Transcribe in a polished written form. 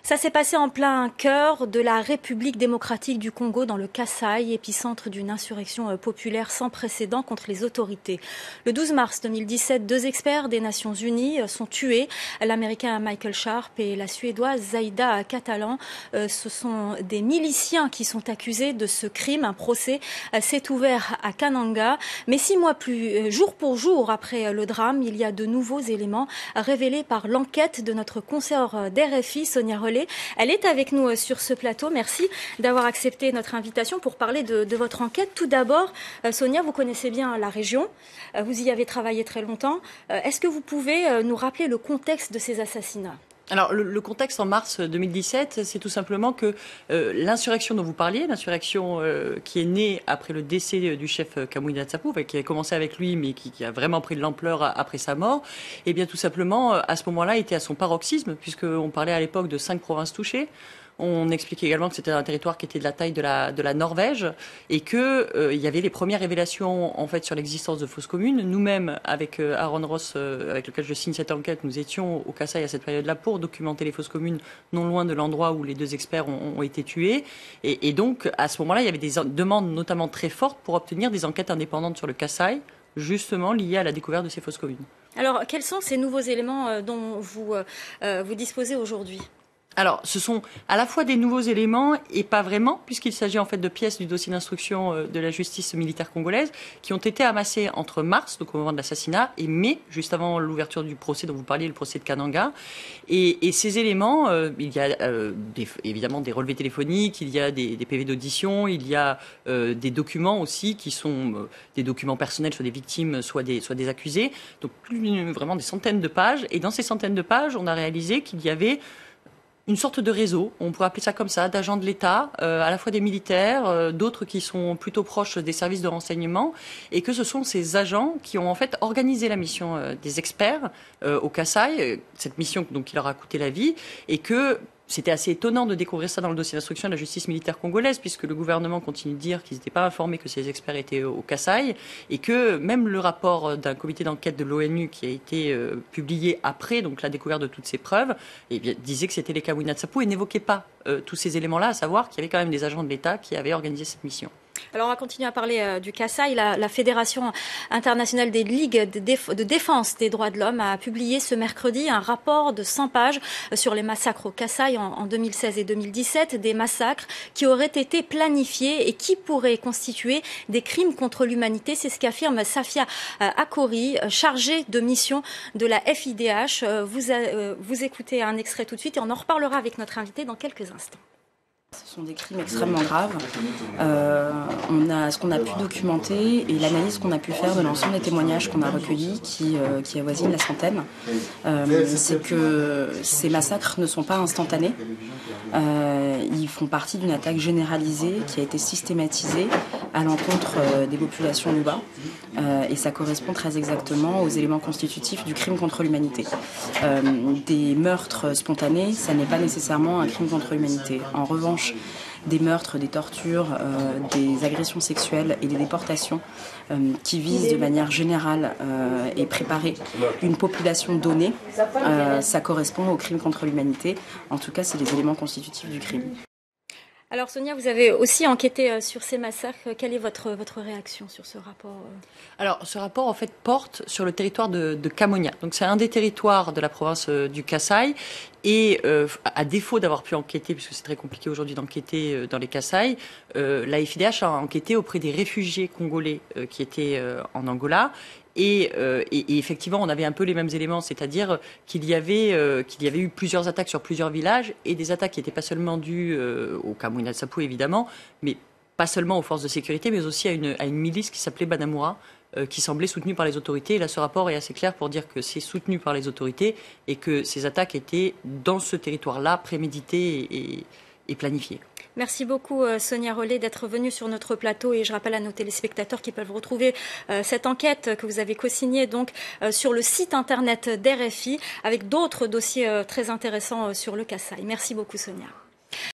Ça s'est passé en plein cœur de la République démocratique du Congo, dans le Kasaï, épicentre d'une insurrection populaire sans précédent contre les autorités. Le 12 mars 2017, 2 experts des Nations Unies sont tués, l'Américain Michael Sharp et la Suédoise Zaida Catalan. Ce sont des miliciens qui sont accusés de ce crime. Un procès s'est ouvert à Kananga. Mais 6 mois plus, jour pour jour après le drame, il y a de nouveaux éléments révélés par l'enquête de notre consoeur d'RFI, Sonia Rollet. Elle est avec nous sur ce plateau. Merci d'avoir accepté notre invitation pour parler de votre enquête. Tout d'abord, Sonia, vous connaissez bien la région. Vous y avez travaillé très longtemps. Est-ce que vous pouvez nous rappeler le contexte de ces assassinats ? Alors, le contexte en mars 2017, c'est tout simplement que l'insurrection dont vous parliez, l'insurrection qui est née après le décès du chef Kamwina Nsapu, qui a commencé avec lui, mais qui a vraiment pris de l'ampleur après sa mort, et bien tout simplement, à ce moment-là, était à son paroxysme, puisqu'on parlait à l'époque de 5 provinces touchées. On expliquait également que c'était un territoire qui était de la taille de la Norvège et que il y avait les premières révélations en fait sur l'existence de fausses communes. Nous-mêmes, avec Aaron Ross, avec lequel je signe cette enquête, nous étions au Kasaï à cette période-là pour documenter les fausses communes non loin de l'endroit où les 2 experts ont été tués. Et donc, à ce moment-là, il y avait des demandes notamment très fortes pour obtenir des enquêtes indépendantes sur le Kasaï, justement liées à la découverte de ces fausses communes. Alors, quels sont ces nouveaux éléments dont vous disposez aujourd'hui ? Alors, ce sont à la fois des nouveaux éléments et pas vraiment, puisqu'il s'agit en fait de pièces du dossier d'instruction de la justice militaire congolaise qui ont été amassées entre mars, donc au moment de l'assassinat, et mai, juste avant l'ouverture du procès dont vous parliez, le procès de Kananga. Et ces éléments, il y a évidemment des relevés téléphoniques, il y a des PV d'audition, il y a des documents aussi qui sont des documents personnels, soit des victimes, soit des accusés. Donc, vraiment des centaines de pages. Et dans ces centaines de pages, on a réalisé qu'il y avait une sorte de réseau, on pourrait appeler ça comme ça, d'agents de l'État, à la fois des militaires, d'autres qui sont plutôt proches des services de renseignement, et que ce sont ces agents qui ont en fait organisé la mission des experts au Kasaï, cette mission donc qui leur a coûté la vie, et que c'était assez étonnant de découvrir ça dans le dossier d'instruction de la justice militaire congolaise, puisque le gouvernement continue de dire qu'ils n'étaient pas informés que ces experts étaient au Kasaï, et que même le rapport d'un comité d'enquête de l'ONU qui a été publié après donc la découverte de toutes ces preuves, disait que c'était les Kamwina Nsapu et n'évoquait pas tous ces éléments-là, à savoir qu'il y avait quand même des agents de l'État qui avaient organisé cette mission. Alors on va continuer à parler du Kasaï. La Fédération internationale des ligues de défense des droits de l'homme a publié ce mercredi un rapport de 100 pages sur les massacres au Kasaï en 2016 et 2017, des massacres qui auraient été planifiés et qui pourraient constituer des crimes contre l'humanité. C'est ce qu'affirme Safia Akori, chargée de mission de la FIDH. Vous écoutez un extrait tout de suite et on en reparlera avec notre invité dans quelques instants. Ce sont des crimes extrêmement graves. Ce qu'on a pu documenter et l'analyse qu'on a pu faire de l'ensemble des témoignages qu'on a recueillis, qui avoisinent la centaine, c'est que ces massacres ne sont pas instantanés. Ils font partie d'une attaque généralisée qui a été systématisée à l'encontre des populations Luba. Et ça correspond très exactement aux éléments constitutifs du crime contre l'humanité. Des meurtres spontanés, ça n'est pas nécessairement un crime contre l'humanité. En revanche, des meurtres, des tortures, des agressions sexuelles et des déportations qui visent de manière générale et préparée une population donnée, ça correspond au crime contre l'humanité. En tout cas, c'est les éléments constitutifs du crime. Alors Sonia, vous avez aussi enquêté sur ces massacres. Quelle est votre réaction sur ce rapport ? Alors ce rapport en fait porte sur le territoire de Kamonia. Donc c'est un des territoires de la province du Kasaï. Et à défaut d'avoir pu enquêter, puisque c'est très compliqué aujourd'hui d'enquêter dans les Kasaï, la FIDH a enquêté auprès des réfugiés congolais qui étaient en Angola. Et effectivement, on avait un peu les mêmes éléments, c'est-à-dire qu'il y avait eu plusieurs attaques sur plusieurs villages, et des attaques qui n'étaient pas seulement dues au Kamwina Nsapu, évidemment, mais pas seulement aux forces de sécurité, mais aussi à une milice qui s'appelait Banamura, qui semblait soutenue par les autorités. Et là, ce rapport est assez clair pour dire que c'est soutenu par les autorités et que ces attaques étaient dans ce territoire-là préméditées et planifiées. Merci beaucoup Sonia Rollet d'être venue sur notre plateau et je rappelle à nos téléspectateurs qu'ils peuvent retrouver cette enquête que vous avez co-signée donc sur le site internet d'RFI avec d'autres dossiers très intéressants sur le Kasaï. Merci beaucoup Sonia.